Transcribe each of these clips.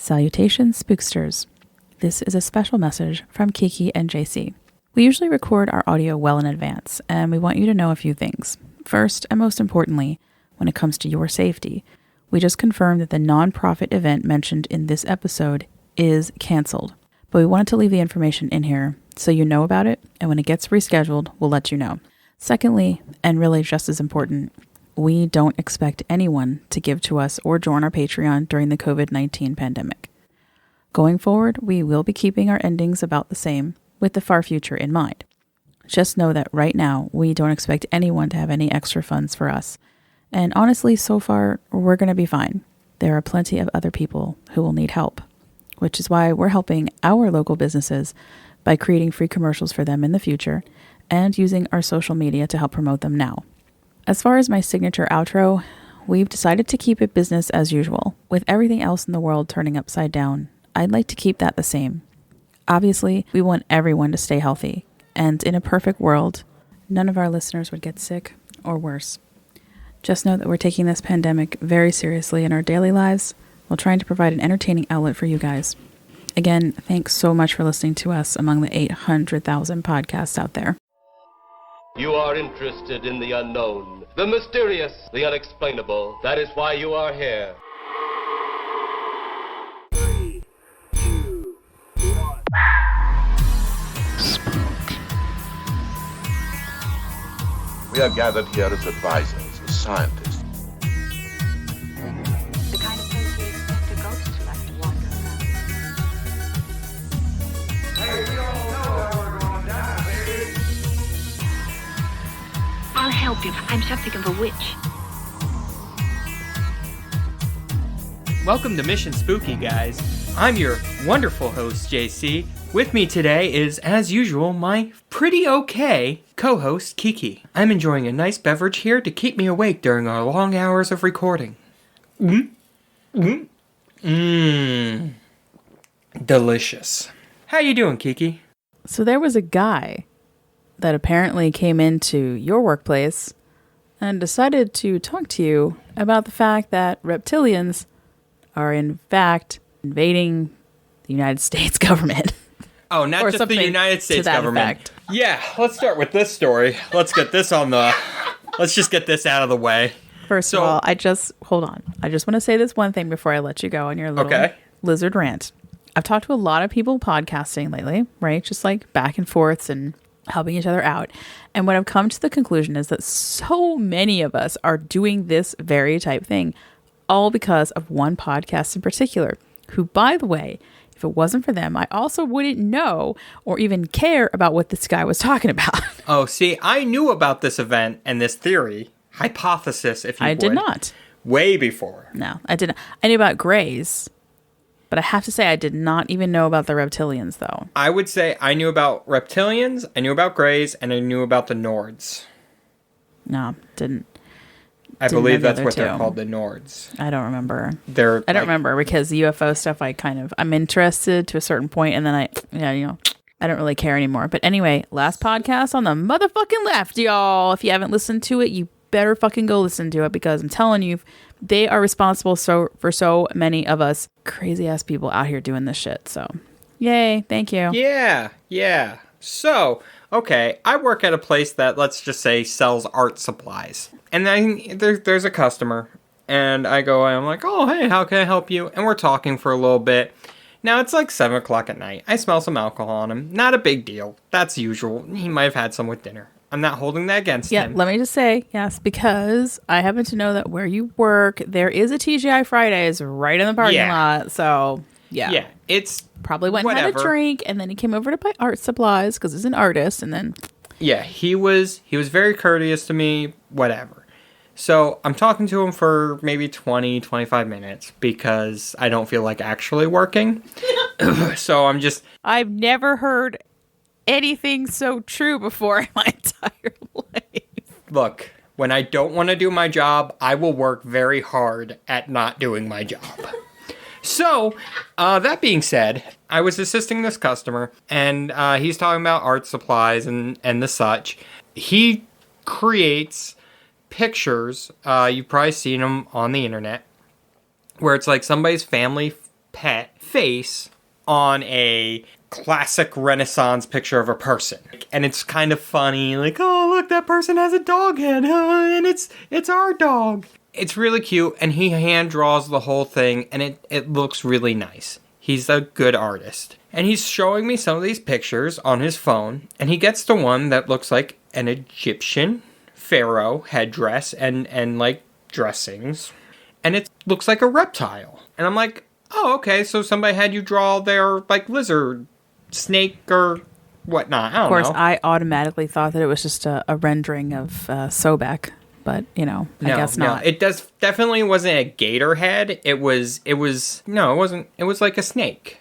Salutations, spooksters. This is a special message from Kiki and JC. We usually record our audio well in advance, and we want you to know a few things. First, and most importantly, when it comes to your safety, we just confirmed that the nonprofit event mentioned in this episode is canceled. But we wanted to leave the information in here so you know about it, and when it gets rescheduled, we'll let you know. Secondly, and really just as important, we don't expect anyone to give to us or join our Patreon during the COVID-19 pandemic. Going forward, we will be keeping our endings about the same, with the far future in mind. Just know that right now, we don't expect anyone to have any extra funds for us. And honestly, so far, we're going to be fine. There are plenty of other people who will need help, which is why we're helping our local businesses by creating free commercials for them in the future and using our social media to help promote them now. As far as my signature outro, we've decided to keep it business as usual. With everything else in the world turning upside down, I'd like to keep that the same. Obviously, we want everyone to stay healthy, and in a perfect world, none of our listeners would get sick or worse. Just know that we're taking this pandemic very seriously in our daily lives while trying to provide an entertaining outlet for you guys. Again, thanks so much for listening to us among the 800,000 podcasts out there. You are interested in the unknown, the mysterious, the unexplainable. That is why you are here. 3, 2, 1. Spook. We are gathered here as advisors, as scientists. The kind of place we expect a ghost to like to wander around. Hey, we all know that we're gonna die, baby. I'll help you. I'm something of a witch. Welcome to Mission Spooky, guys. I'm your wonderful host, JC. With me today is, as usual, my pretty okay co-host, Kiki. I'm enjoying a nice beverage here to keep me awake during our long hours of recording. Delicious. How you doing, Kiki? So there was a guy that apparently came into your workplace and decided to talk to you about the fact that reptilians are in fact invading the United States government. Oh, not Or just the something United States to that government. effect. Yeah, let's start with this story. Let's get this on the... Let's just get this out of the way. First of all, hold on. I just want to say this one thing before I let you go on your little lizard rant. I've talked to a lot of people podcasting lately, right? Just like back and forths and helping each other out. And what I've come to the conclusion is that so many of us are doing this very type thing, all because of one podcast in particular, who, by the way, if it wasn't for them, I also wouldn't know or even care about what this guy was talking about. Oh, see, I knew about this event and this theory, hypothesis, if you would. I did not. Way before. No, I didn't. I knew about Greys, but I have to say I did not even know about the reptilians, though. I would say I knew about reptilians, I knew about Greys, and I knew about the Nords. No, didn't. I believe that's know the what other they're two. called, the Nords. I don't remember. I don't remember because the UFO stuff, I'm interested to a certain point, and then I don't really care anymore. But anyway, last podcast on the motherfucking left, y'all. If you haven't listened to it, you better fucking go listen to it, because I'm telling you, they are responsible for so many of us crazy ass people out here doing this shit. So, yay, thank you. Yeah. So, okay, I work at a place that, let's just say, sells art supplies. And then there's a customer, and I'm like, oh, hey, how can I help you? And we're talking for a little bit. Now, it's like 7 o'clock at night. I smell some alcohol on him. Not a big deal. That's usual. He might have had some with dinner. I'm not holding that against him. Yeah, let me just say, yes, because I happen to know that where you work, there is a TGI Fridays right in the parking lot. So, yeah. Yeah, it's probably went and had a drink, and then he came over to buy art supplies because he's an artist, and then... Yeah, he was very courteous to me, whatever. So I'm talking to him for maybe 20, 25 minutes because I don't feel like actually working. So I've never heard anything so true before in my entire life. Look, when I don't want to do my job, I will work very hard at not doing my job. So, that being said, I was assisting this customer, and he's talking about art supplies and the such. He creates pictures, you've probably seen them on the internet, where it's like somebody's family pet face on a classic Renaissance picture of a person. And it's kind of funny, like, oh, look, that person has a dog head, and it's our dog. It's really cute, and he hand draws the whole thing, and it looks really nice. He's a good artist. And he's showing me some of these pictures on his phone, and he gets to one that looks like an Egyptian pharaoh headdress and like dressings. And it looks like a reptile. And I'm like, oh, okay, so somebody had you draw their like lizard, snake, or whatnot. I don't know. Of course, I automatically thought that it was just a rendering of Sobek, but I guess not. No, it definitely wasn't a gator head. It wasn't. It was like a snake.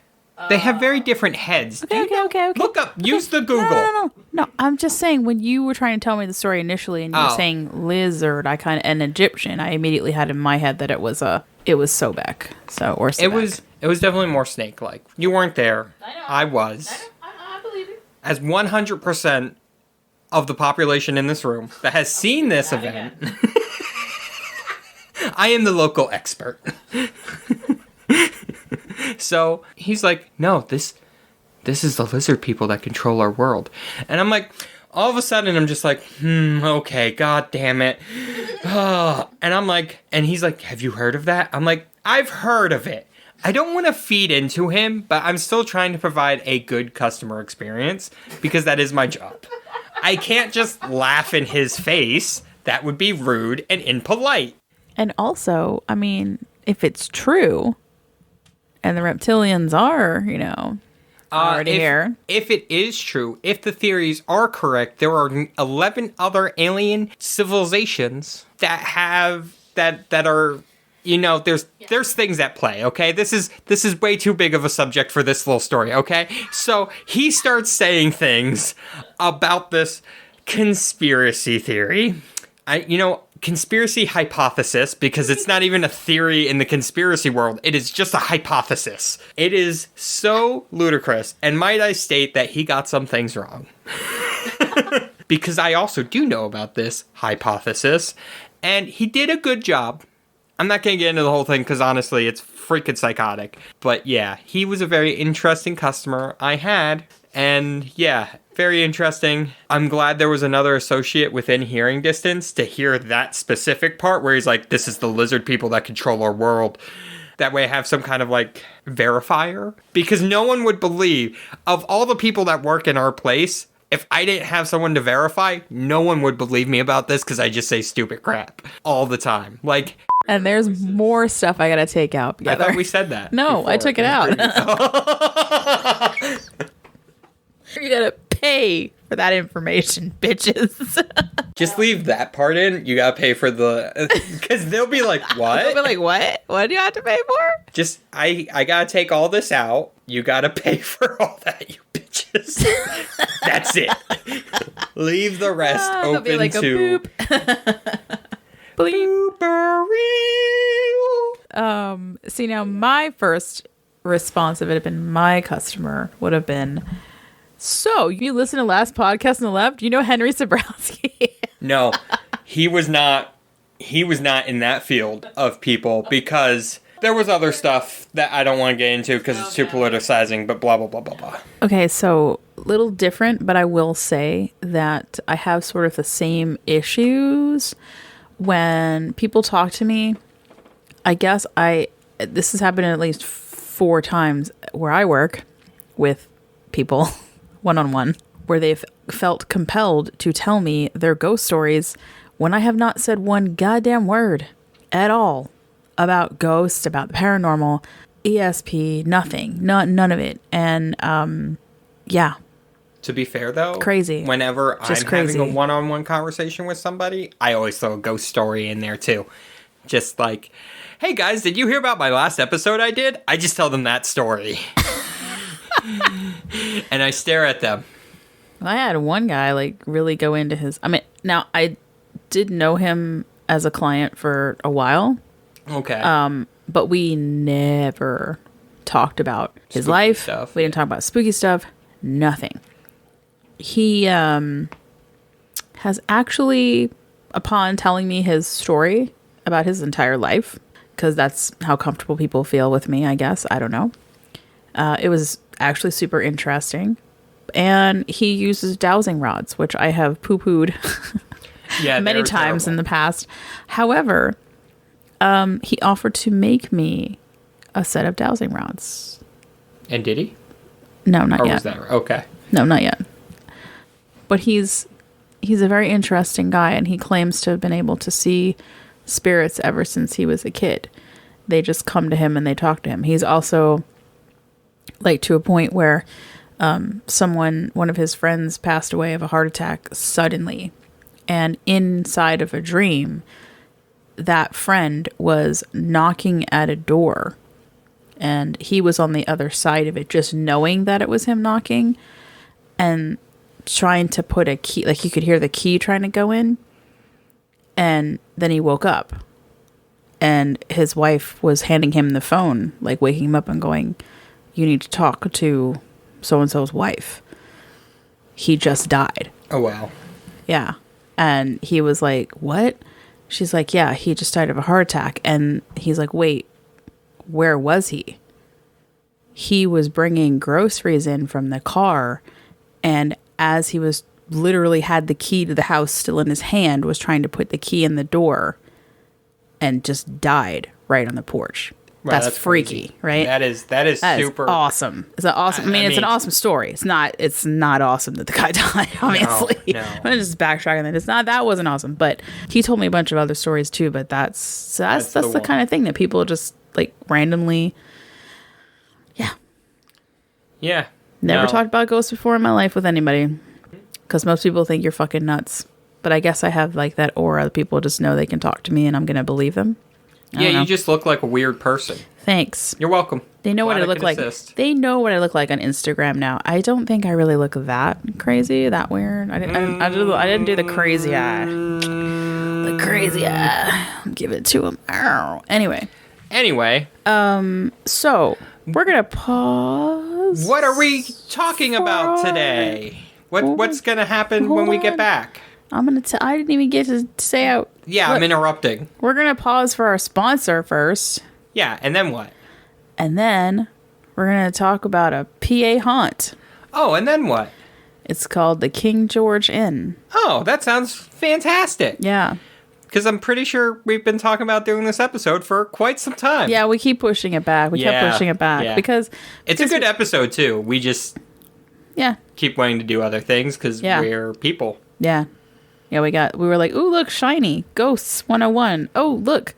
They have very different heads. Okay. Look up. Use the Google. No. I'm just saying, when you were trying to tell me the story initially, and you were saying lizard, an Egyptian, I immediately had in my head that it was Sobek. Or Sobek. It was definitely more snake-like. You weren't there. I was. I believe it. As 100% of the population in this room that has seen this event, I am the local expert. So he's like, no, this is the lizard people that control our world. And I'm like, all of a sudden, I'm just like, okay, god damn it. And I'm like, and he's like, have you heard of that? I'm like, I've heard of it. I don't want to feed into him, but I'm still trying to provide a good customer experience because that is my job. I can't just laugh in his face. That would be rude and impolite. And also, I mean, if it's true, and the reptilians are, already here. If it is true, if the theories are correct, there are 11 other alien civilizations that are, there's things at play, okay? This is way too big of a subject for this little story, okay? So he starts saying things about this conspiracy theory. Conspiracy hypothesis, because it's not even a theory in the conspiracy world. It is just a hypothesis. It is so ludicrous. And might I state that he got some things wrong. Because I also do know about this hypothesis. And he did a good job. I'm not going to get into the whole thing because honestly, it's freaking psychotic. But yeah, he was a very interesting customer I had. And yeah, very interesting. I'm glad there was another associate within hearing distance to hear that specific part where he's like, this is the lizard people that control our world. That way I have some kind of like verifier. Because no one would believe, of all the people that work in our place, if I didn't have someone to verify, no one would believe me about this because I just say stupid crap all the time. Like, and there's more stuff I gotta take out. I thought we said that. No, before. I took it out. You gotta pay for that information, bitches. Just leave that part in. You gotta pay for the... Because they'll be like, what? They'll be like, what? What do you have to pay for? Just, I gotta take all this out. You gotta pay for all that, you bitches. That's it. Leave the rest open be like to... Bleep. See, now my first response, if it had been my customer, would have been... So, you listen to last podcast on the left? You know Henry Sabrowski? No, he was not in that field of people because there was other stuff that I don't want to get into because it's too politicizing, but blah, blah, blah, blah, blah. Okay, so little different, but I will say that I have sort of the same issues when people talk to me. I guess this has happened at least 4 times where I work with people one-on-one, where they've felt compelled to tell me their ghost stories when I have not said one goddamn word at all about ghosts, about the paranormal, ESP, nothing, none of it. And yeah. To be fair, though, crazy. Whenever Just I'm crazy. having a one-on-one conversation with somebody, I always throw a ghost story in there too. Just like, hey guys, did you hear about my last episode I did? I just tell them that story. And I stare at them. I had one guy like really go into his... I mean, now I did know him as a client for a while. Okay. But we never talked about his Spooky life. stuff. We didn't talk about spooky stuff. Nothing. He has actually, upon telling me his story about his entire life, because that's how comfortable people feel with me, I guess. I don't know. It was actually super interesting. And he uses dowsing rods, which I have poo-pooed many times in the past. However, he offered to make me a set of dowsing rods. And did he? No, not yet. Was that right? Okay. No, not yet. But he's a very interesting guy, and he claims to have been able to see spirits ever since he was a kid. They just come to him and they talk to him. He's also like to a point where one of his friends passed away of a heart attack suddenly, and inside of a dream, that friend was knocking at a door, and he was on the other side of it, just knowing that it was him knocking and trying to put a key, like you could hear the key trying to go in. And then he woke up, and his wife was handing him the phone, like waking him up and going, "You need to talk to so-and-so's wife. He just died." Oh, wow. Yeah. And he was like, "What?" She's like, "Yeah, he just died of a heart attack." And he's like, "Wait, where was he?" He was bringing groceries in from the car, and as he was literally had the key to the house still in his hand, was trying to put the key in the door, and just died right on the porch. Right, that's freaky, crazy. Right? That is super awesome. It's an awesome. It's an awesome story. It's not awesome that the guy died. Obviously, no. I'm gonna just backtrack on that. It's not. That wasn't awesome, but he told me a bunch of other stories too. But that's the kind of thing that people just like randomly. Yeah. Never talked about ghosts before in my life with anybody, because most people think you're fucking nuts. But I guess I have like that aura that people just know they can talk to me and I'm gonna believe them. Yeah, you just look like a weird person. Thanks. You're welcome. They know what I look like. They know what I look like on Instagram now. I don't think I really look that crazy, that weird. I didn't do the crazy eye. The crazy eye. Give it to him. Ow. Anyway. So we're gonna pause. What are we talking about today? What's gonna happen when we get back? I didn't even get to say out. Yeah, I'm interrupting. We're gonna pause for our sponsor first. Yeah, and then what? And then we're gonna talk about a PA haunt. Oh, and then what? It's called the King George Inn. Oh, that sounds fantastic. Yeah. Because I'm pretty sure we've been talking about doing this episode for quite some time. Yeah, we keep pushing it back. We kept pushing it back because it's a good episode too. We just keep wanting to do other things because we're people. Yeah. Yeah, we were like, ooh, look, shiny. Ghosts 101. Oh, look.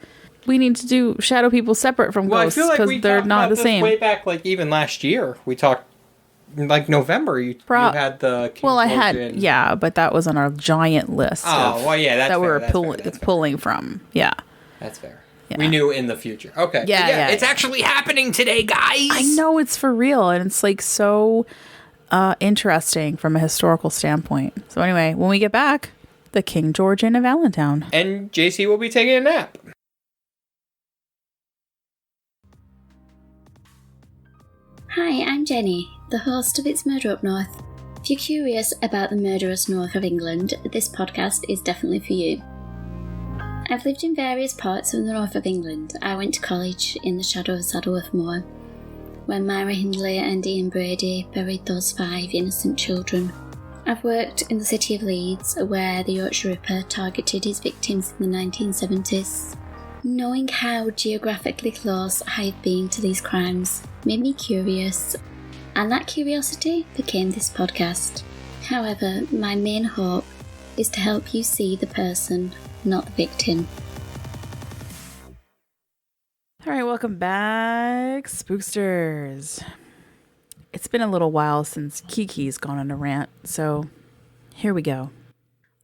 We need to do shadow people separate from ghosts because they're not the same. Way back, like even last year, we talked like November. You had the King but that was on our giant list. Oh, well, yeah, that's that fair, we were pulling from. Yeah, that's fair. Yeah. We knew in the future. Okay, it's actually happening today, guys. I know it's for real, and it's like so interesting from a historical standpoint. So anyway, when we get back, the King George Inn of Allentown, and JC will be taking a nap. Hi, I'm Jenny, the host of It's Murder Up North. If you're curious about the murderous north of England, this podcast is definitely for you. I've lived in various parts of the north of England. I went to college in the shadow of Saddleworth Moor, where Myra Hindley and Ian Brady buried those 5 innocent children. I've worked in the city of Leeds, where the Yorkshire Ripper targeted his victims in the 1970s. Knowing how geographically close I've been to these crimes made me curious, and that curiosity became this podcast. However, my main hope is to help you see the person, not the victim. Alright, welcome back, Spooksters. It's been a little while since Kiki's gone on a rant, so here we go.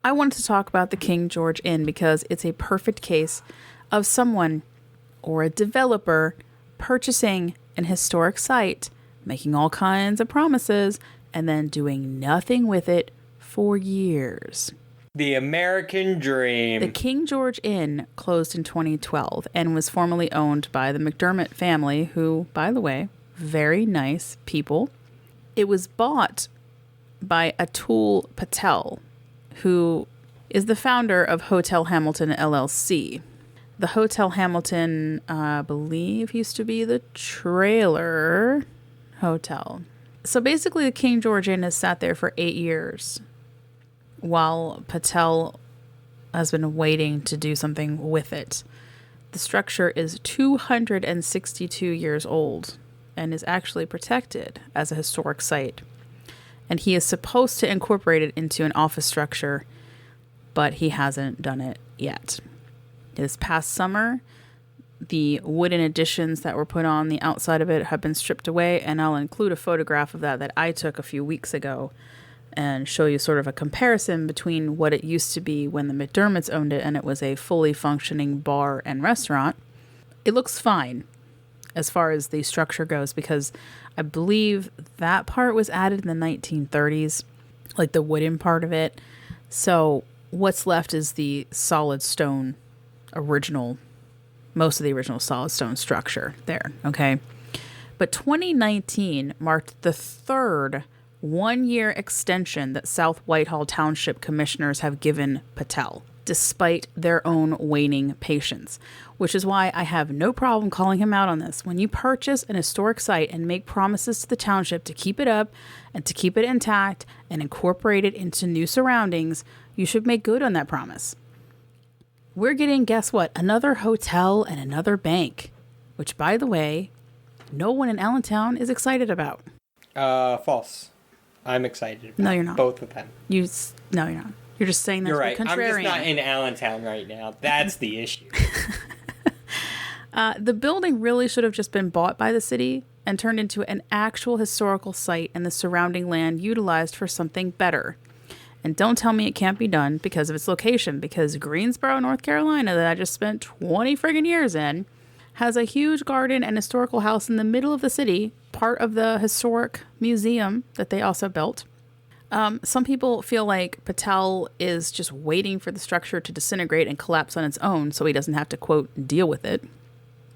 I wanted to talk about the King George Inn because it's a perfect case of someone or a developer purchasing an historic site, making all kinds of promises, and then doing nothing with it for years. The American dream. The King George Inn closed in 2012 and was formerly owned by the McDermott family, who, by the way, very nice people. It was bought by Atul Patel, who is the founder of Hotel Hamilton LLC. The Hotel Hamilton, I believe, used to be the trailer hotel. So basically, the King George Inn has sat there for 8 years while Patel has been waiting to do something with it. The structure is 262 years old and is actually protected as a historic site. And he is supposed to incorporate it into an office structure, but he hasn't done it yet. This past summer, the wooden additions that were put on the outside of it have been stripped away, and I'll include a photograph of that I took a few weeks ago and show you sort of a comparison between what it used to be when the McDermotts owned it and it was a fully functioning bar and restaurant. It looks fine as far as the structure goes because I believe that part was added in the 1930s, like the wooden part of it. So what's left is the solid stone most of the original solid stone structure there, okay? But 2019 marked the third one-year extension that South Whitehall Township commissioners have given Patel, despite their own waning patience, which is why I have no problem calling him out on this. When you purchase an historic site and make promises to the township to keep it up and to keep it intact and incorporate it into new surroundings, you should make good on that promise. We're getting, guess what, another hotel and another bank, which, by the way, no one in Allentown is excited about. False. I'm excited about No, you're not. both of them. No, you're not. You're just saying that. You're right. I'm contrarian. just not in Allentown right now. That's the issue. The building really should have just been bought by the city and turned into an actual historical site and the surrounding land utilized for something better. And don't tell me it can't be done because of its location, because Greensboro, North Carolina, that I just spent 20 friggin' years in, has a huge garden and historical house in the middle of the city, part of the historic museum that they also built. Some people feel like Patel is just waiting for the structure to disintegrate and collapse on its own so he doesn't have to, quote, deal with it,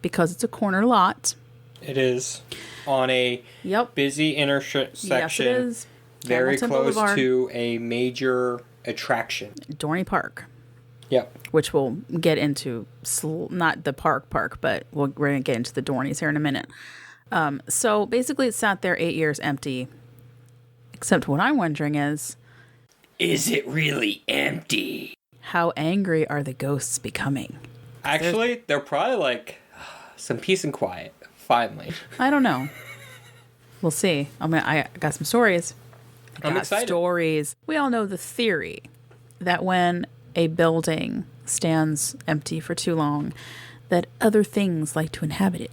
because it's a corner lot. It is on a busy intersection. Yes, it is. Very Hamilton close Boulevard. to a major attraction. Dorney Park. Yep. Which we'll get into, not the park, but we're going to get into the Dorneys here in a minute. So basically it sat there 8 years empty. Except what I'm wondering is it really empty? How angry are the ghosts becoming? Actually, they're probably like, some peace and quiet, finally. I don't know. We'll see. I got some stories. I'm excited. Stories. We all know the theory that when a building stands empty for too long, that other things like to inhabit it.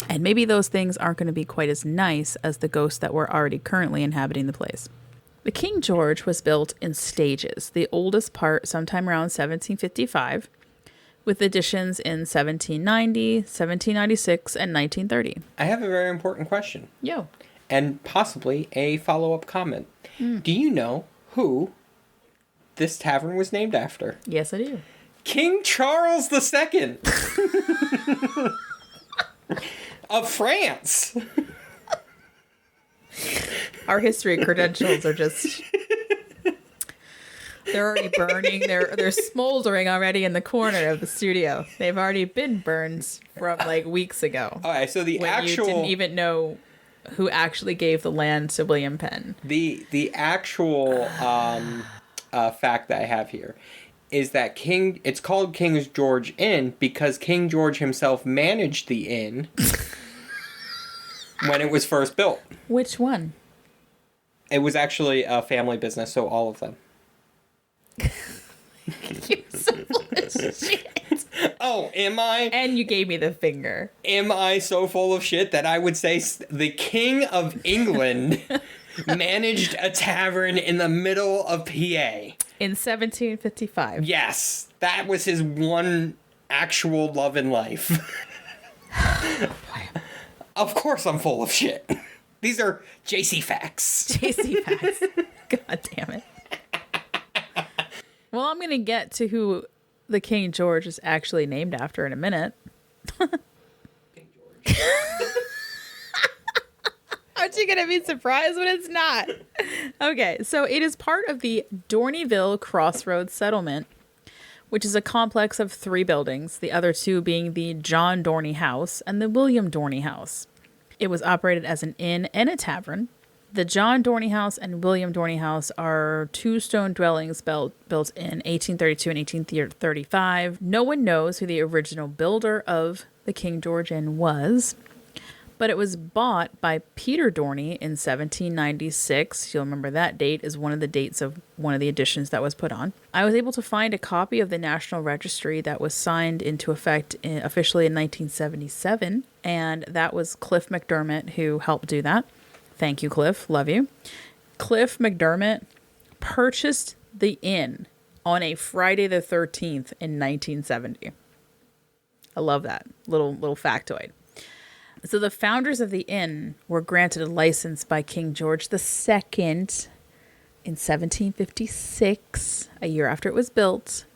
And maybe those things aren't going to be quite as nice as the ghosts that were already currently inhabiting the place. The King George was built in stages, the oldest part sometime around 1755, with additions in 1790, 1796, and 1930. I have a very important question. Yo. And possibly a follow-up comment. Do you know who this tavern was named after? Yes, I do. King Charles II of France. Our history credentials are just... They're already burning. They're smoldering already in the corner of the studio. They've already been burned from like weeks ago. All right, so the when actual... you didn't even know who actually gave the land to William Penn. The actual fact that I have here is that it's called King George Inn because King George himself managed the inn when it was first built. Which one? It was actually a family business, so all of them. You're so full of shit. Oh, am I? And you gave me the finger. Am I so full of shit that I would say the King of England managed a tavern in the middle of PA? In 1755. Yes, that was his one actual love in life. Of course I'm full of shit. These are JC facts. JC facts. God damn it. Well, I'm going to get to who the King George is actually named after in a minute. King George. Aren't you going to be surprised when it's not? Okay, so it is part of the Dorneyville Crossroads settlement, which is a complex of 3 buildings, the other 2 being the John Dorney House and the William Dorney House. It was operated as an inn and a tavern. The John Dorney House and William Dorney House are 2 stone dwellings built in 1832 and 1835. No one knows who the original builder of the King George Inn was, but it was bought by Peter Dorney in 1796. You'll remember that date is one of the dates of one of the editions that was put on. I was able to find a copy of the National Registry that was signed into effect officially in 1977, and that was Cliff McDermott who helped do that. Thank you, Cliff. Love you. Cliff McDermott purchased the inn on a Friday the 13th in 1970. I love that little factoid. So the founders of the inn were granted a license by King George II in 1756, a year after it was built,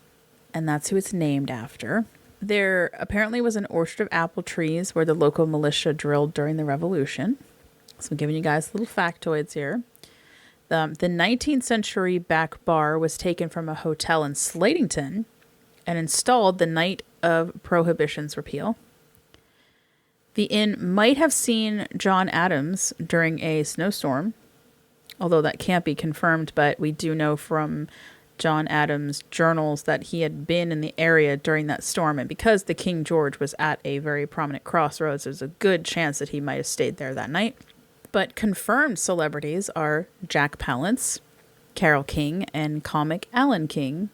and that's who it's named after. There apparently was an orchard of apple trees where the local militia drilled during the Revolution. So I'm giving you guys little factoids here. The 19th century back bar was taken from a hotel in Slatington and installed the night of Prohibition's repeal. The inn might have seen John Adams during a snowstorm, although that can't be confirmed, but we do know from John Adams' journals that he had been in the area during that storm, and because the King George was at a very prominent crossroads, there's a good chance that he might have stayed there that night. But confirmed celebrities are Jack Palance, Carole King, and comic Alan King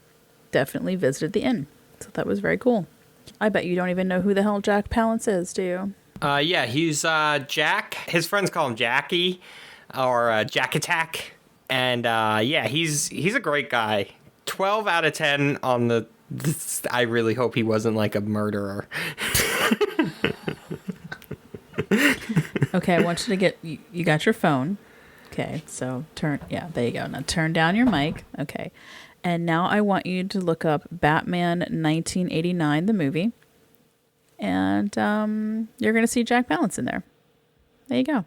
definitely visited the inn. So that was very cool. I bet you don't even know who the hell Jack Palance is, do you? Yeah, he's Jack. His friends call him Jackie or Jack Attack. And yeah, he's a great guy. 12 out of 10 on the... I really hope he wasn't like a murderer. Okay, I want you to get... You got your phone. Okay, so turn... Yeah, there you go. Now turn down your mic. Okay. And now I want you to look up Batman 1989, the movie. And you're going to see Jack Palance in there. There you go.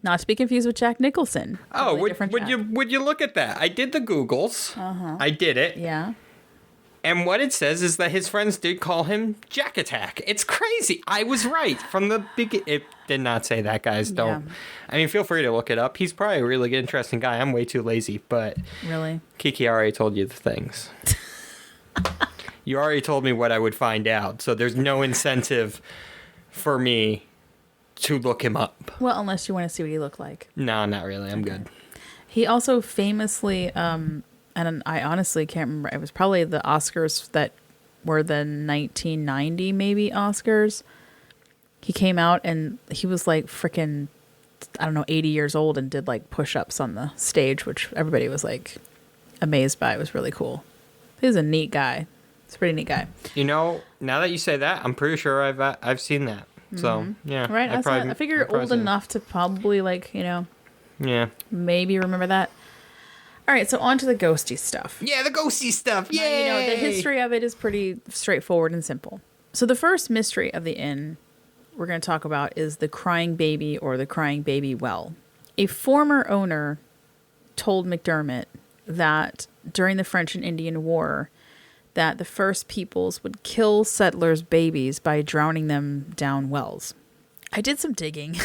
Not to be confused with Jack Nicholson. Oh, Totally would you look at that? I did the Googles. Uh-huh. I did it. Yeah. And what it says is that his friends did call him Jack Attack. It's crazy. I was right from the beginning. It did not say that, guys. Don't. Yeah. I mean, feel free to look it up. He's probably a really interesting guy. I'm way too lazy, but... Really? Kiki already told you the things. You already told me what I would find out, so there's no incentive for me to look him up. Well, unless you want to see what he looked like. No, not really. I'm good. He also famously, and I honestly can't remember, it was probably the Oscars that were the 1990 maybe Oscars. He came out and he was like freaking, 80 years old and did like push-ups on the stage, which everybody was like amazed by. It was really cool. He was a neat guy. He's a pretty neat guy. You know, now that you say that, I'm pretty sure I've seen that. So, yeah. Right? I figure you're old enough to probably like, yeah, maybe remember that. All right, so on to the ghosty stuff. Yeah, the ghosty stuff. Now, Yay! the history of it is pretty straightforward and simple. So the first mystery of the inn we're going to talk about is the crying baby or the crying baby well. A former owner told McDermott that during the French and Indian War, that the First Peoples would kill settlers' babies by drowning them down wells. I did some digging,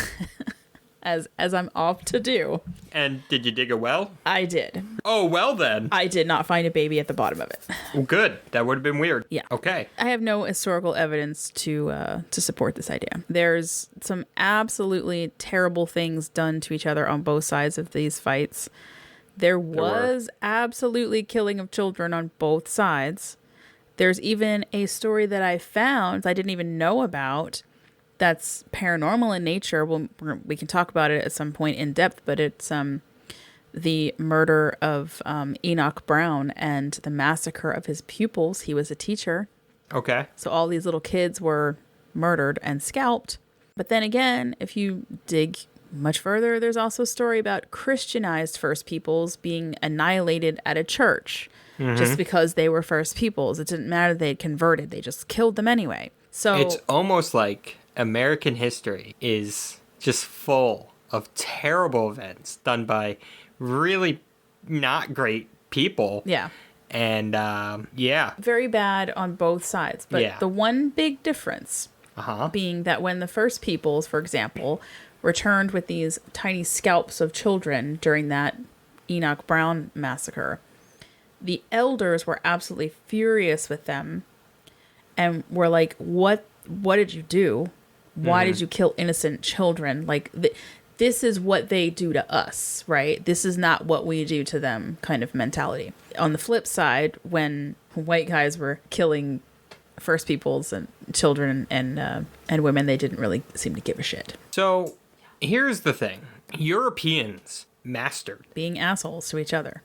as I'm off to do. And did you dig a well? I did. Oh, well then. I did not find a baby at the bottom of it. Well, good. That would have been weird. Yeah. Okay. I have no historical evidence to support this idea. There's some absolutely terrible things done to each other on both sides of these fights. There was absolutely killing of children on both sides. There's even a story that I found I didn't even know about that's paranormal in nature. We can talk about it at some point in depth, but it's the murder of Enoch Brown and the massacre of his pupils. He was a teacher. Okay. So all these little kids were murdered and scalped. But then again, if you dig much further, there's also a story about Christianized First Peoples being annihilated at a church just because they were First Peoples. It didn't matter they had converted. They just killed them anyway. So it's almost like American history is just full of terrible events done by really not great people. Yeah. And yeah. Very bad on both sides. But Yeah. the one big difference being that when the first peoples, for example, returned with these tiny scalps of children during that Enoch Brown massacre, the elders were absolutely furious with them and were like, what did you do? Why did you kill innocent children? Like, this is what they do to us, right? This is not what we do to them kind of mentality. On the flip side, when white guys were killing first peoples and children and women, they didn't really seem to give a shit. So here's the thing. Europeans mastered Being assholes to each other.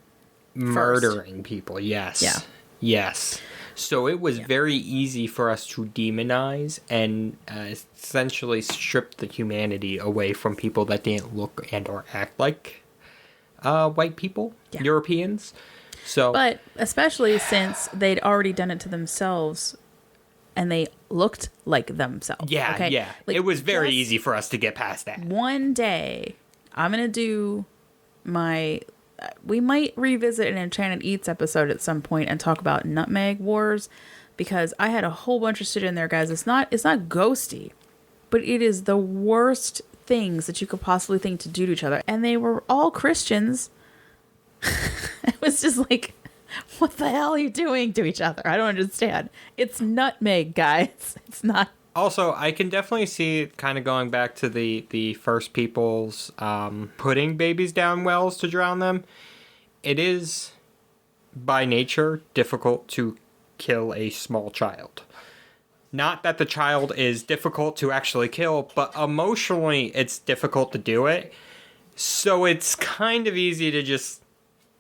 murdering people. Yes. Yeah. Yes. So it was very easy for us to demonize and essentially strip the humanity away from people that didn't look and or act like white people, Europeans. So, But especially since they'd already done it to themselves and they looked like themselves. yeah, okay? yeah. Like, it was very just easy for us to get past that. One day, I'm going to do my... we might revisit an Enchanted Eats episode at some point and talk about nutmeg wars, because I had a whole bunch of shit in there, guys. It's not ghosty, but it is the worst things that you could possibly think to do to each other. And they were all Christians. It was just like, what the hell are you doing to each other? I don't understand. It's nutmeg, guys. It's not. Also, I can definitely see kind of going back to the first people's putting babies down wells to drown them. It is, by nature, difficult to kill a small child. Not that the child is difficult to actually kill, but emotionally it's difficult to do it. So it's kind of easy to just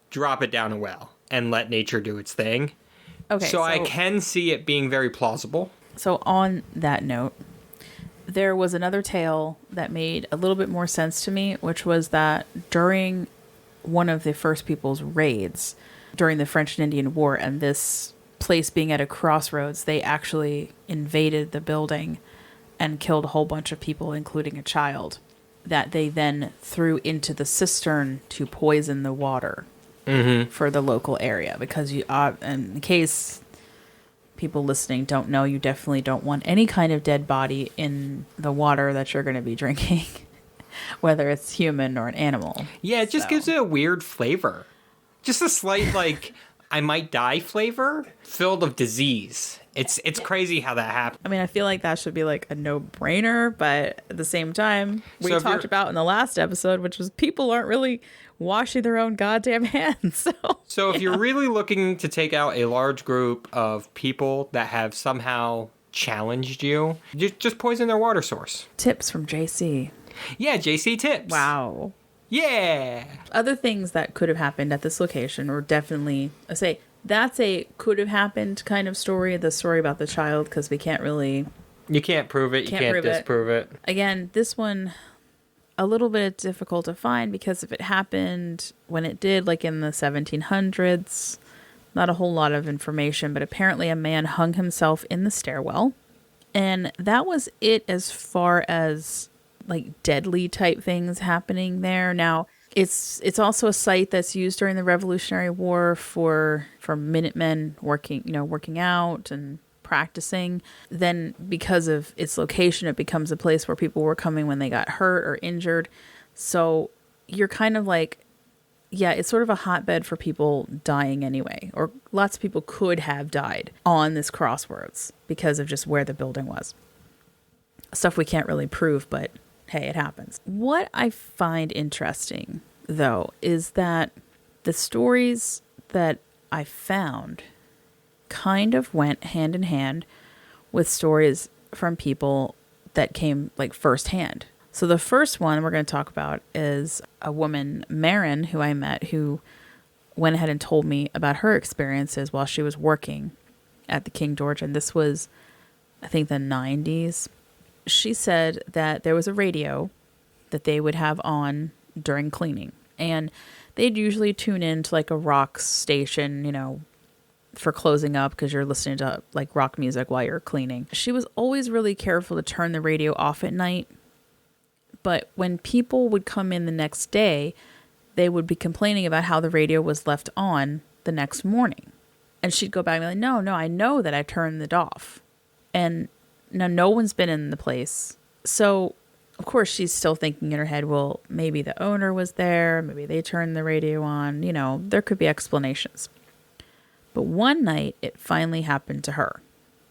drop it down a well and let nature do its thing. Okay. So I can see it being very plausible. So on that note, there was another tale that made a little bit more sense to me, which was that during one of the first people's raids during the French and Indian War, and this place being at a crossroads, they actually invaded the building and killed a whole bunch of people, including a child, that they then threw into the cistern to poison the water for the local area. Because you, in case people listening don't know, you definitely don't want any kind of dead body in the water that you're going to be drinking, whether it's human or an animal. Yeah, it just gives it a weird flavor. Just a slight, like, I might die flavor filled of disease. It's crazy how that happened. I mean, I feel like that should be like a no-brainer, but at the same time, we So if talked you're- about in the last episode, which was people aren't really washing their own goddamn hands. So if you're really looking to take out a large group of people that have somehow challenged you, just poison their water source. Tips from JC. Yeah, JC tips. Wow. Yeah. Other things that could have happened at this location, or definitely, I say, that's a could have happened kind of story, the story about the child, because we can't really... You can't prove it. You can't prove it. disprove it. Again, this one, a little bit difficult to find, because if it happened when it did, like in the 1700s, not a whole lot of information, but apparently a man hung himself in the stairwell. And that was it as far as like deadly type things happening there. Now, it's also a site that's used during the Revolutionary War for Minutemen working out and practicing. Then because of its location, it becomes a place where people were coming when they got hurt or injured. So you're kind of like, yeah, it's sort of a hotbed for people dying anyway, or lots of people could have died on this crossroads because of just where the building was. Stuff we can't really prove, but hey, it happens. What I find interesting, though, is that the stories that I found kind of went hand in hand with stories from people that came like firsthand. So the first one we're going to talk about is a woman, Marin, who I met, who went ahead and told me about her experiences while she was working at the King George. And this was, I think, the 90s. She said that there was a radio that they would have on during cleaning. And they'd usually tune in to like a rock station, for closing up, because you're listening to like rock music while you're cleaning. She was always really careful to turn the radio off at night. But when people would come in the next day, they would be complaining about how the radio was left on the next morning. And she'd go back and be like, no, I know that I turned it off. And now no one's been in the place. So, of course, she's still thinking in her head, well, maybe the owner was there. Maybe they turned the radio on. You know, there could be explanations. But one night, it finally happened to her.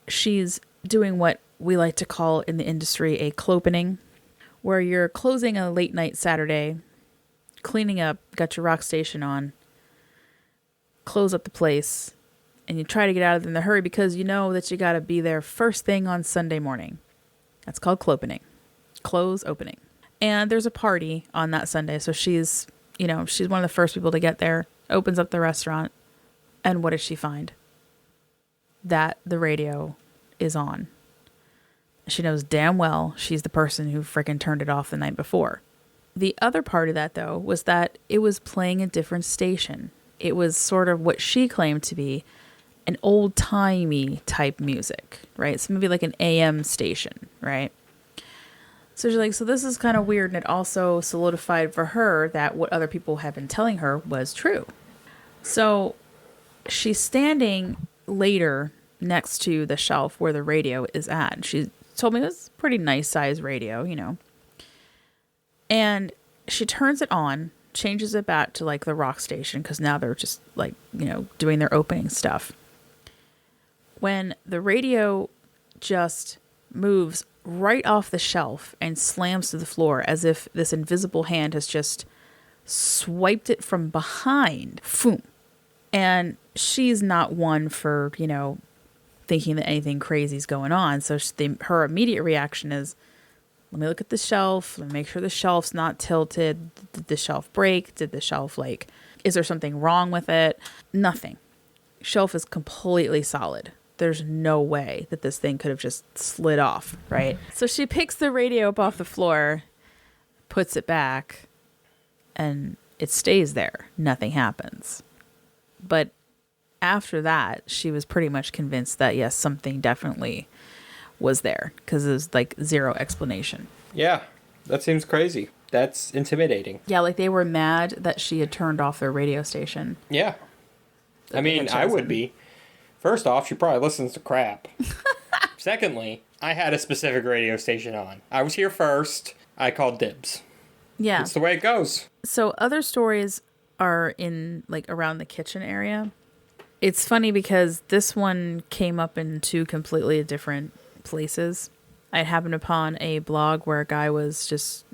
She's doing what we like to call in the industry a clopening, where you're closing a late night Saturday, cleaning up, got your rock station on, close up the place, and you try to get out of it in a hurry because you know that you got to be there first thing on Sunday morning. That's called clopening. Close opening. And there's a party on that Sunday, so she's one of the first people to get there, opens up the restaurant, and what does she find? That the radio is on. She knows damn well she's the person who frickin' turned it off the night before. The other part of that, though, was that it was playing a different station. It was sort of what she claimed to be an old-timey type music, right? So maybe like an AM station, right? So she's like, so this is kind of weird, and it also solidified for her that what other people had been telling her was true. So she's standing later next to the shelf where the radio is at. She told me it was a pretty nice size radio, And she turns it on, changes it back to like the rock station because now they're just like, doing their opening stuff. When the radio just moves right off the shelf and slams to the floor as if this invisible hand has just swiped it from behind. Boom. And she's not one for, thinking that anything crazy is going on. So her immediate reaction is, let me look at the shelf. Let me make sure the shelf's not tilted. Did the shelf break? Did the shelf is there something wrong with it? Nothing. Shelf is completely solid. There's no way that this thing could have just slid off, right? So she picks the radio up off the floor, puts it back, and it stays there. Nothing happens. But after that, she was pretty much convinced that, yes, something definitely was there because there's zero explanation. Yeah, that seems crazy. That's intimidating. Yeah, they were mad that she had turned off their radio station. Yeah. I mean, I would be. First off, she probably listens to crap. Secondly, I had a specific radio station on. I was here first. I called dibs. Yeah. It's the way it goes. So other stories are in around the kitchen area. It's funny because this one came up in two completely different places. I happened upon a blog where a guy was just,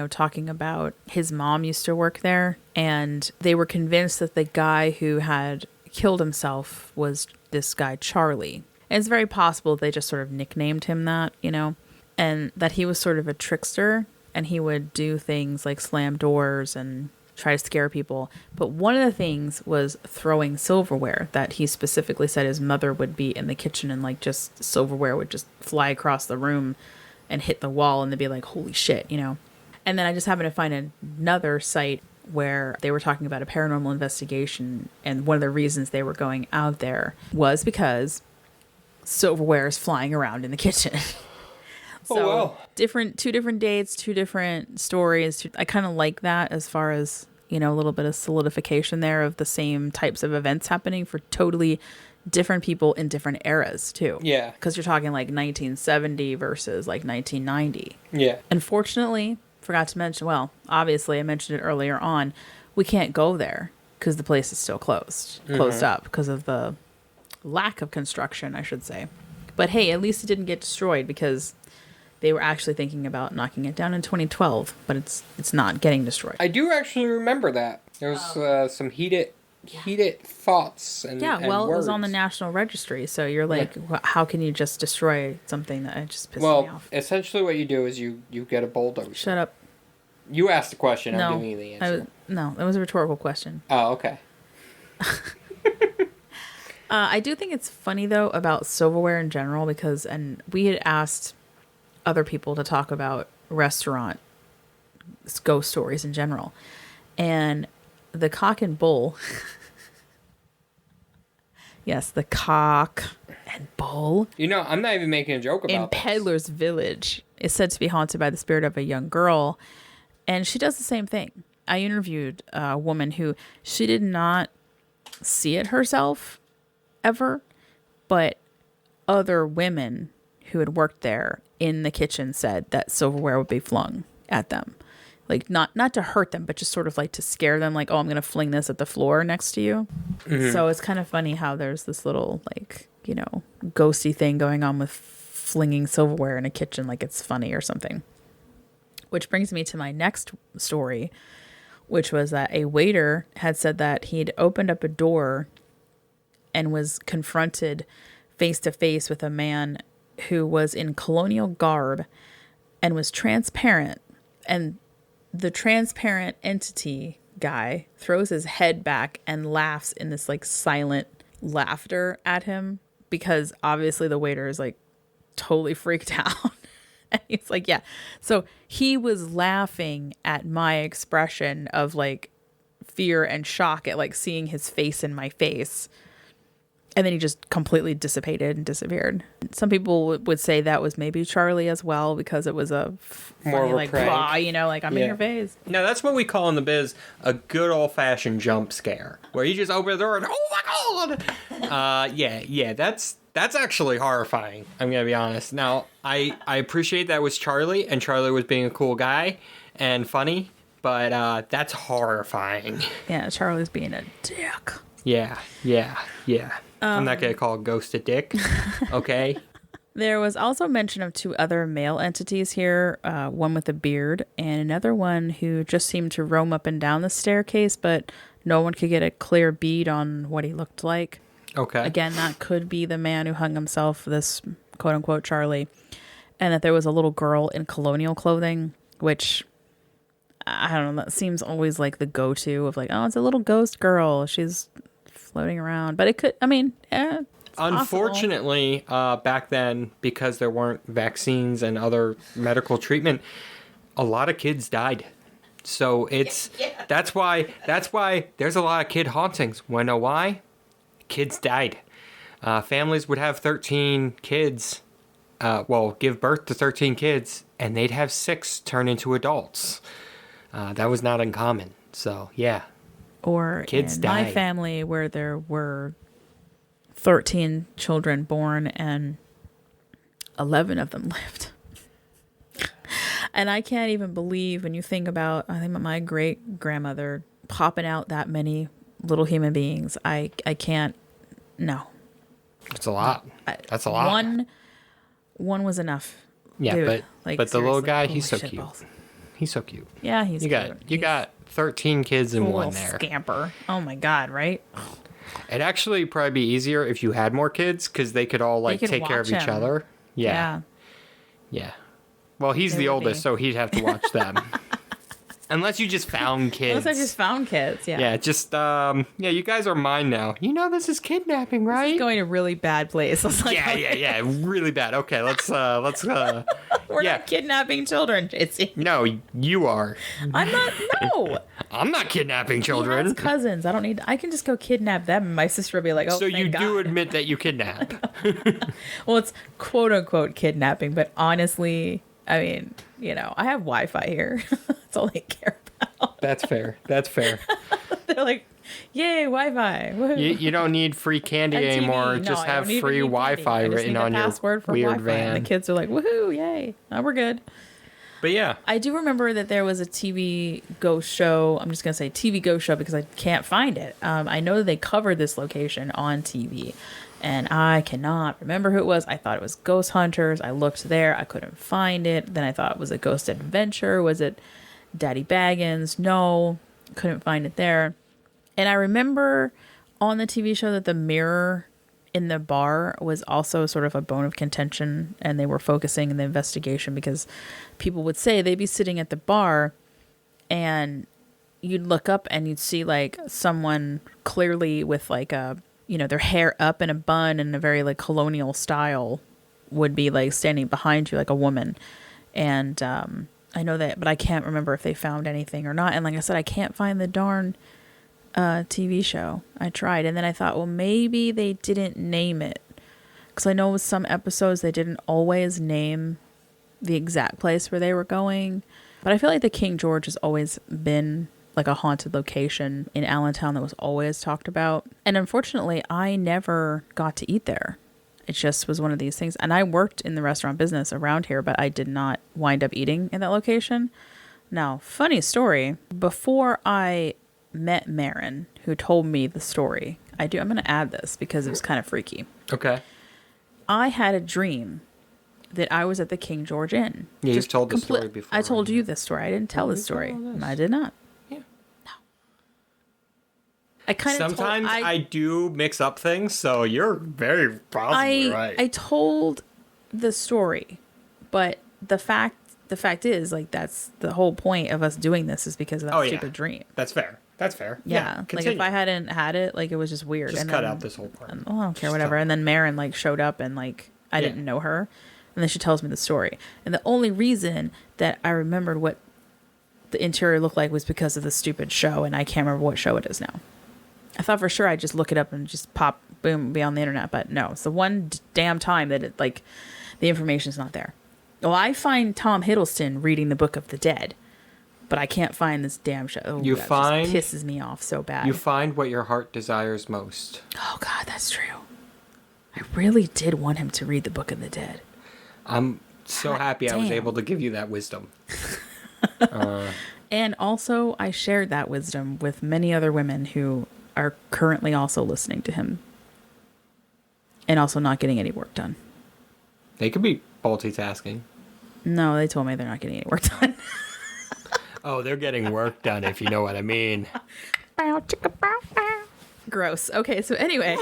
talking about his mom used to work there, and they were convinced that the guy who had killed himself was this guy Charlie. And it's very possible they just sort of nicknamed him that, and that he was sort of a trickster, and he would do things like slam doors and try to scare people. But one of the things was throwing silverware that he specifically said his mother would be in the kitchen and just silverware would just fly across the room and hit the wall and they'd be like, holy shit, And then I just happened to find another site where they were talking about a paranormal investigation, and one of the reasons they were going out there was because silverware is flying around in the kitchen. So wow. Two different dates, two different stories. I kind of like that as far as, a little bit of solidification there of the same types of events happening for totally different people in different eras too. Yeah. Because you're talking 1970 versus 1990. Yeah. Unfortunately, forgot to mention, obviously I mentioned it earlier on, we can't go there because the place is still closed up because of the lack of construction, I should say. But hey, at least it didn't get destroyed because they were actually thinking about knocking it down in 2012, but it's not getting destroyed. I do actually remember that. There was some heated thoughts and yeah, and well, words. it was on the National Registry, so you're how can you just destroy something that just pissed me off? Well, essentially what you do is you get a bulldozer. Shut up. You asked the question, No, I'm giving you the answer. No, that was a rhetorical question. Oh, okay. I do think it's funny, though, about silverware in general, because we had asked other people to talk about restaurant ghost stories in general. And the Cock and Bull... Yes, the Cock and Bull... I'm not even making a joke about in Peddler's Village is said to be haunted by the spirit of a young girl. And she does the same thing. I interviewed a woman who she did not see it herself ever, but other women who had worked there in the kitchen said that silverware would be flung at them. Like, not to hurt them, but just sort of like to scare them, like, oh, I'm going to fling this at the floor next to you. Mm-hmm. So it's kind of funny how there's this little, like, you know, ghosty thing going on with flinging silverware in a kitchen like it's funny or something. Which brings me to my next story, which was that a waiter had said that he'd opened up a door and was confronted face to face with a man who was in colonial garb and was transparent. And the transparent entity guy throws his head back and laughs in this like silent laughter at him because obviously the waiter is like totally freaked out. And he's like, yeah. So he was laughing at my expression of like fear and shock at like seeing his face in my face. And then he just completely dissipated and disappeared. Some people would say that was maybe Charlie as well because it was a funny, more of a like, prank. blah, you know, like I'm in your face. No, that's what we call in the biz a good old-fashioned jump scare, where you just open the door and, oh my God! Yeah, that's actually horrifying, I'm going to be honest. Now, I appreciate that was Charlie, and Charlie was being a cool guy and funny, but that's horrifying. Yeah, Charlie's being a dick. Yeah. I'm not going to call Ghost a dick, okay? There was also mention of two other male entities here, one with a beard and another one who just seemed to roam up and down the staircase, but no one could get a clear bead on what he looked like. Okay. Again, that could be the man who hung himself, this quote-unquote Charlie, and that there was a little girl in colonial clothing, which, I don't know, that seems always like the go-to of like, oh, it's a little ghost girl. She's floating around. But it could, I mean, unfortunately, back then, because there weren't vaccines and other medical treatment, a lot of kids died. So that's why there's a lot of kid hauntings. Wanna know why? Kids died. Families would have 13 kids, give birth to 13 kids, and they'd have 6 turn into adults. That was not uncommon. So, yeah. Or kids in my family where there were 13 children born and 11 of them lived. And I can't even believe when you think about, I think my great grandmother popping out that many little human beings. I can't, no. It's a lot. That's a lot. One was enough. Yeah, dude, but the little guy, he's so cute. Balls. He's so cute. Yeah, he's cute. You got 13 kids in one there. Scamper. Oh my God, right? It'd actually probably be easier if you had more kids because they could all like take care of each other. Yeah. Well, he's the oldest, so he'd have to watch them. Unless you just found kids. Unless I just found kids, yeah. Yeah, just, you guys are mine now. You know this is kidnapping, right? This is going a really bad place. Yeah, really bad. Okay, let's We're not kidnapping children, JC. No, you are. I'm not, no. I'm not kidnapping children. He has cousins. I can just go kidnap them, and my sister will be like, oh, so you God. do admit that you kidnap. Well, it's quote-unquote kidnapping, but honestly, I mean, I have Wi-Fi here. That's all I care about. That's fair. They're like, yay, Wi-Fi. You don't need free candy anymore. Just have free Wi-Fi written on your password for weird Wi-Fi. van. And the kids are like, woohoo, yay. Oh, we're good. But yeah. I do remember that there was a TV ghost show. I'm just going to say TV ghost show because I can't find it. I know they covered this location on TV. And I cannot remember who it was. I thought it was Ghost Hunters. I looked there. I couldn't find it. Then I thought it was a Ghost Adventure. Was it Daddy Baggins? No. Couldn't find it there. And I remember on the TV show that the mirror in the bar was also sort of a bone of contention. And they were focusing in the investigation because people would say they'd be sitting at the bar and you'd look up and you'd see like someone clearly with like a, their hair up in a bun in a very like colonial style would be like standing behind you like a woman. And I know that, but I can't remember if they found anything or not. And like I said, I can't find the darn TV show. I tried. And then I thought, well, maybe they didn't name it. Because I know with some episodes, they didn't always name the exact place where they were going. But I feel like the King George has always been like a haunted location in Allentown that was always talked about. And unfortunately, I never got to eat there. It just was one of these things. And I worked in the restaurant business around here, but I did not wind up eating in that location. Now, funny story, before I met Marin, who told me the story, I'm going to add this because it was kind of freaky. Okay. I had a dream that I was at the King George Inn. Yeah, you've told the story before. I told you this story. I didn't tell this story. I did not. Yeah. No. I kind of sometimes I do mix up things, so you're very probably right. I told the story, but the fact is, like, that's the whole point of us doing this is because of that stupid dream. That's fair. Yeah. Like, if I hadn't had it, like, it was just weird. Just and cut then, out this whole part. I don't care, whatever. And then Marin, like, showed up and, like, I didn't know her. And then she tells me the story. And the only reason that I remembered what the interior looked like was because of the stupid show. And I can't remember what show it is now. I thought for sure I'd just look it up and just pop, boom, be on the internet. But no, it's the one damn time that it, like, the information's not there. Well, I find Tom Hiddleston reading the Book of the Dead, but I can't find this damn show. Oh, you that find just pisses me off so bad. You find what your heart desires most. Oh God, that's true. I really did want him to read the Book of the Dead. I'm so happy I was able to give you that wisdom. And also, I shared that wisdom with many other women who are currently also listening to him, and also not getting any work done. They could be multitasking. No, they told me they're not getting any work done. Oh, they're getting work done, if you know what I mean. Gross. Okay, so anyway.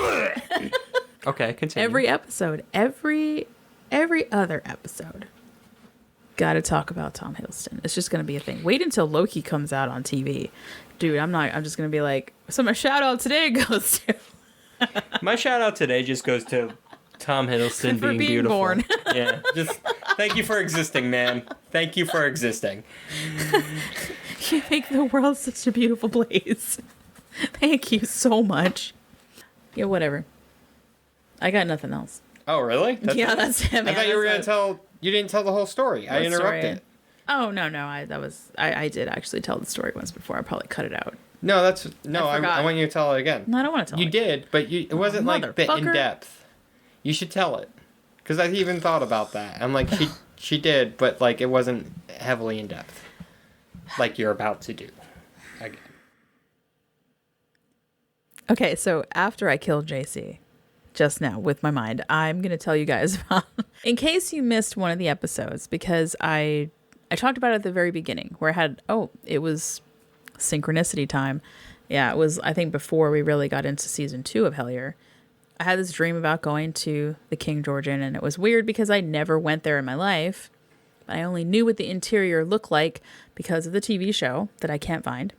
Okay, continue. Every other episode, gotta talk about Tom Hiddleston. It's just gonna be a thing. Wait until Loki comes out on TV. Dude, I'm just gonna be like, so my shout out today goes to... My shout out today just goes to Tom Hiddleston for being beautiful. Born. Yeah, just thank you for existing, man. Thank you for existing. You make the world such a beautiful place. Thank you so much. Yeah, whatever. I got nothing else. Oh, really? That's him. I thought you were going to tell... You didn't tell the whole story. I interrupted. Oh, no. I did actually tell the story once before. I probably cut it out. No, I want you to tell it again. No, I don't want to tell it. You did, but it wasn't like bit in depth. You should tell it. Because I even thought about that. I'm like, she did, but like it wasn't heavily in depth. Like you're about to do. Again. Okay, so after I killed JC, just now with my mind, I'm going to tell you guys about, in case you missed one of the episodes, because I talked about it at the very beginning where it was synchronicity time. Yeah, it was, I think, before we really got into season 2 of Hellier. I had this dream about going to the King George Inn, and it was weird because I never went there in my life. I only knew what the interior looked like because of the TV show that I can't find.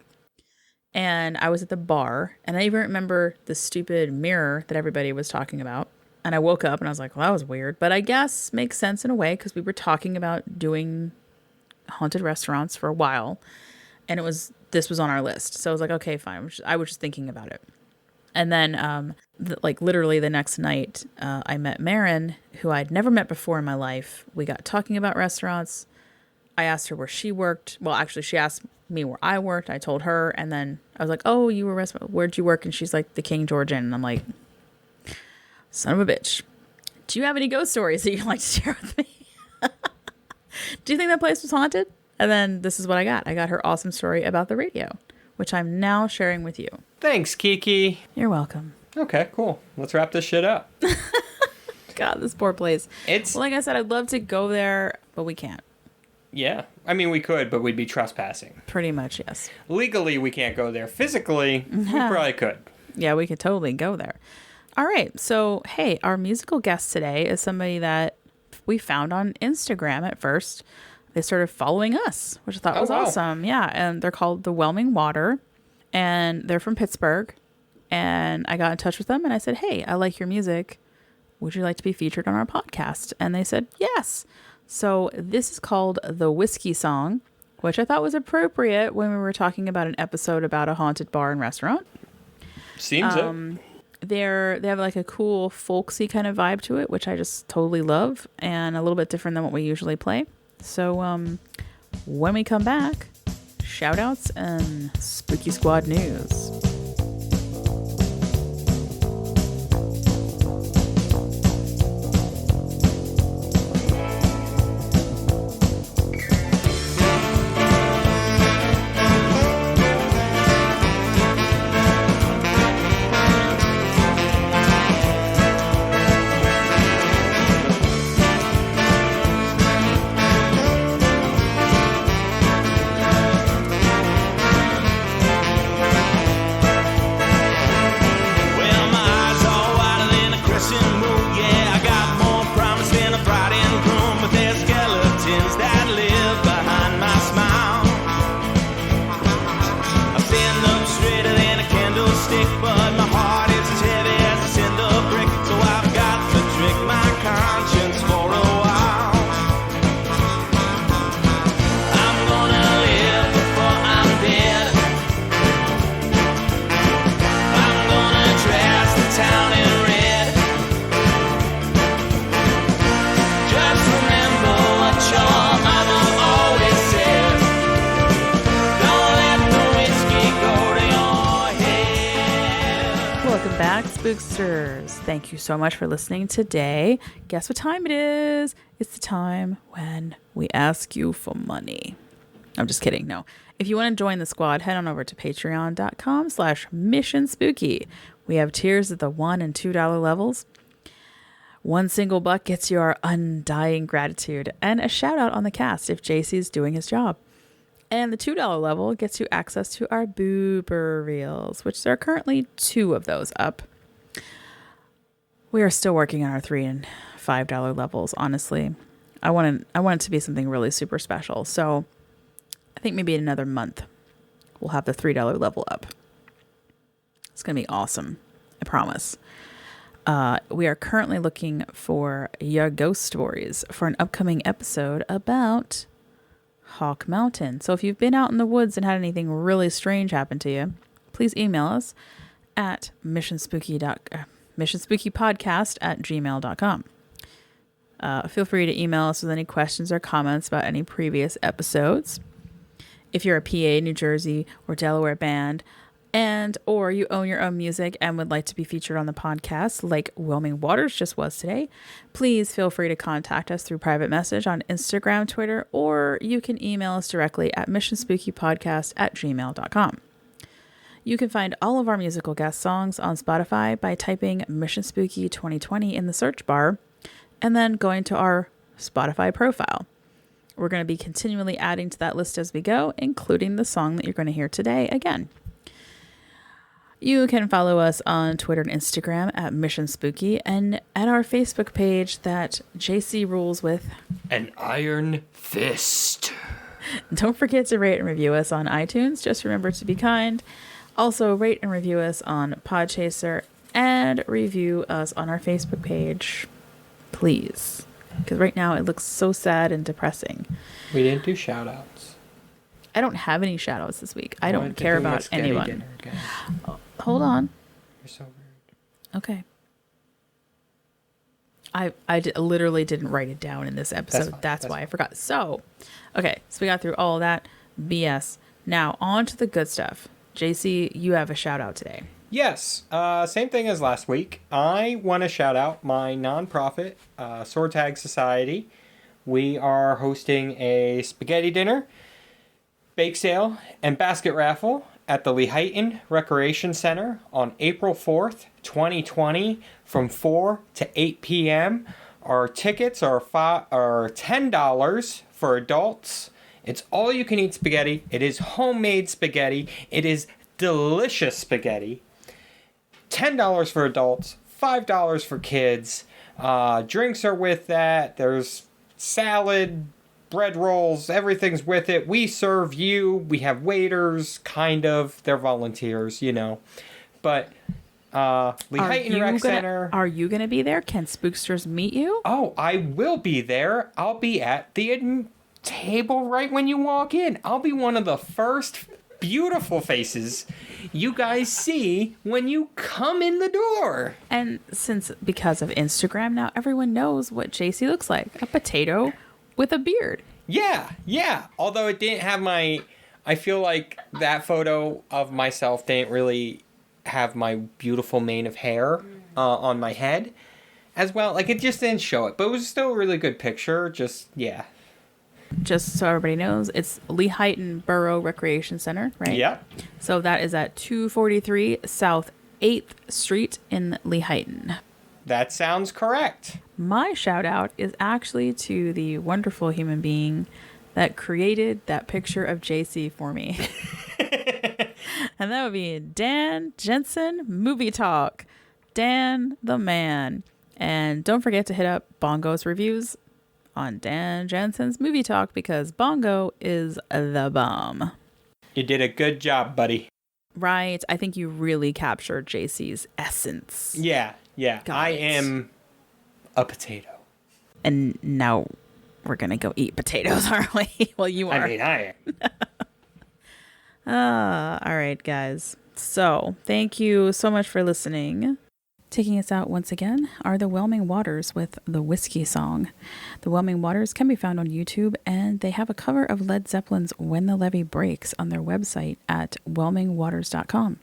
And I was at the bar, and I even remember the stupid mirror that everybody was talking about. And I woke up and I was like, well, that was weird. But I guess makes sense in a way because we were talking about doing haunted restaurants for a while. And this was on our list. So I was like, okay, fine. I was just thinking about it. And then, literally the next night, I met Marin, who I'd never met before in my life. We got talking about restaurants. I asked her where she worked. Well, actually, she asked me where I worked. I told her. And then I was like, oh, you were where'd you work? And she's like, the King George Inn. And I'm like, son of a bitch. Do you have any ghost stories that you'd like to share with me? Do you think that place was haunted? And then this is what I got. I got her awesome story about the radio, which I'm now sharing with you. Thanks, Kiki. You're welcome. Okay, cool. Let's wrap this shit up. God, this poor place. Well, like I said, I'd love to go there, but we can't. Yeah. I mean, we could, but we'd be trespassing. Pretty much, yes. Legally, we can't go there. Physically, we probably could. Yeah, we could totally go there. All right. So, hey, our musical guest today is somebody that we found on Instagram at first. They started following us, which I thought was awesome. Yeah, and they're called the Whelming Water, and they're from Pittsburgh. And I got in touch with them, and I said, hey, I like your music. Would you like to be featured on our podcast? And they said, yes. So this is called The Whiskey Song, which I thought was appropriate when we were talking about an episode about a haunted bar and restaurant. Seems it. They have like a cool folksy kind of vibe to it, which I just totally love, and a little bit different than what we usually play. So when we come back, shoutouts and Spooky Squad news. Well, my eyes are wider than a crescent moon. Yeah, I got more promise than a bride and groom, but there's skeletons that live behind my smile. I stand up straighter than a candlestick, but my heart is as heavy as a cinder brick. So I've got to trick my conscience for a while. I'm gonna live before I'm dead. I'm gonna dress the town in red. Just remember what your mama always said. Don't let the whiskey go to your head. Welcome back, Spooksters. Thank you so much for listening today. Guess what time it is? It's the time when we ask you for money. I'm just kidding. No. If you want to join the squad, head on over to patreon.com/missionspooky. We have tiers at the $1 and $2 levels. One single buck gets you our undying gratitude and a shout out on the cast if JC's doing his job. And the $2 level gets you access to our boober reels, which there are currently 2 of those up. We are still working on our $3 and $5 levels, honestly. I want it to be something really super special. So I think maybe in another month we'll have the $3 level up. It's going to be awesome. I promise. We are currently looking for your ghost stories for an upcoming episode about Hawk Mountain. So if you've been out in the woods and had anything really strange happen to you, please email us at missionspookypodcast@gmail.com. Feel free to email us with any questions or comments about any previous episodes. If you're a PA, New Jersey, or Delaware band, or you own your own music and would like to be featured on the podcast, like Whelming Waters just was today, please feel free to contact us through private message on Instagram, Twitter, or you can email us directly at missionspookypodcast@gmail.com. You can find all of our musical guest songs on Spotify by typing Mission Spooky 2020 in the search bar and then going to our Spotify profile. We're going to be continually adding to that list as we go, including the song that you're going to hear today again. You can follow us on Twitter and Instagram at Mission Spooky and at our Facebook page that JC rules with An iron fist. Don't forget to rate and review us on iTunes. Just remember to be kind. Also, rate and review us on Podchaser and review us on our Facebook page, please. Because right now it looks so sad and depressing. We didn't do shout outs. I don't have any shout outs this week. I don't care about anyone. Dinner, guys. Hold on. You're so rude. Okay. Literally didn't write it down in this episode. That's why I forgot. So, okay. So we got through all that BS. Now, on to the good stuff. JC, you have a shout out today. Yes, same thing as last week. I want to shout out my nonprofit, Sword Tag Society. We are hosting a spaghetti dinner, bake sale, and basket raffle at the Lehighton Recreation Center on April 4th, 2020 from 4 to 8 p.m. Our tickets are $10 for adults. It's all you can eat spaghetti. It is homemade spaghetti. It is delicious spaghetti. $10 for adults, $5 for kids. Drinks are with that. There's salad, bread rolls, everything's with it. We serve you. We have waiters, kind of. They're volunteers, you know. But Lehighton Rec Center. Are you going to be there? Can Spooksters meet you? Oh, I will be there. I'll be at the table right when you walk in. I'll be one of the first beautiful faces you guys see when you come in the door. And because of Instagram now, everyone knows what JC looks like. A potato with a beard. Yeah. Although it didn't have my I feel like that photo of myself didn't really have my beautiful mane of hair on my head as well. Like, it just didn't show it. But it was still a really good picture. Just so everybody knows, it's Lehighton Borough Recreation Center, right? Yeah. So that is at 243 South 8th Street in Lehighton. That sounds correct. My shout out is actually to the wonderful human being that created that picture of JC for me. And that would be Dan Jensen Movie Talk. Dan the man. And don't forget to hit up Bongo's reviews on Dan Jensen's Movie Talk, because Bongo is the bomb. You did a good job, buddy. Right. I think you really captured JC's essence. Yeah. I am a potato. And now we're going to go eat potatoes, aren't we? Well, you are. I mean, I am. All right, guys. So thank you so much for listening. Taking us out once again are the Whelming Waters with the Whiskey Song. The Whelming Waters can be found on YouTube, and they have a cover of Led Zeppelin's When the Levee Breaks on their website at whelmingwaters.com.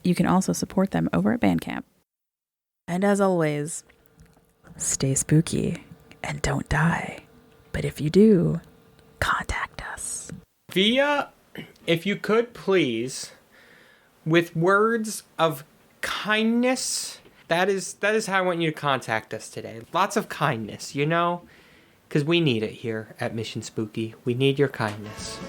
You can also support them over at Bandcamp. And as always, stay spooky and don't die. But if you do, contact us. Via, if you could please, with words of kindness. That is how I want you to contact us today. Lots of kindness, you know? Because we need it here at Mission Spooky. We need your kindness.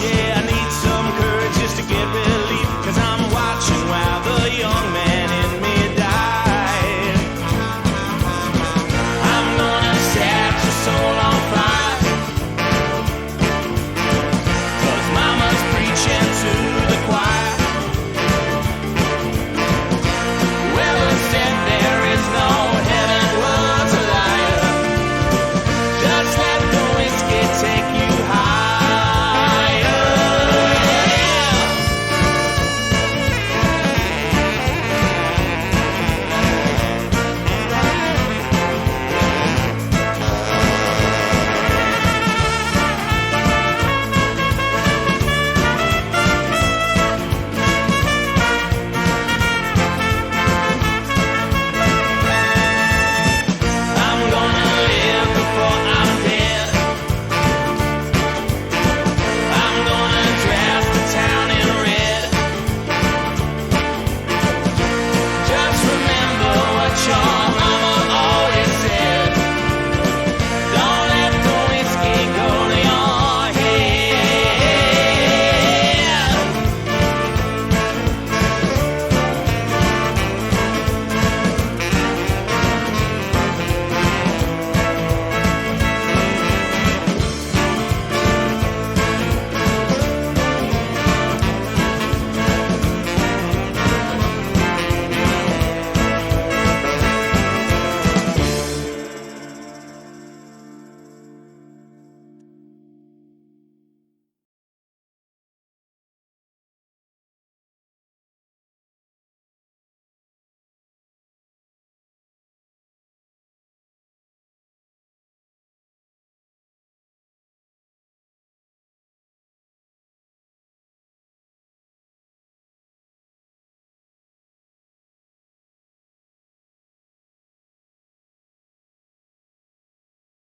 Yeah.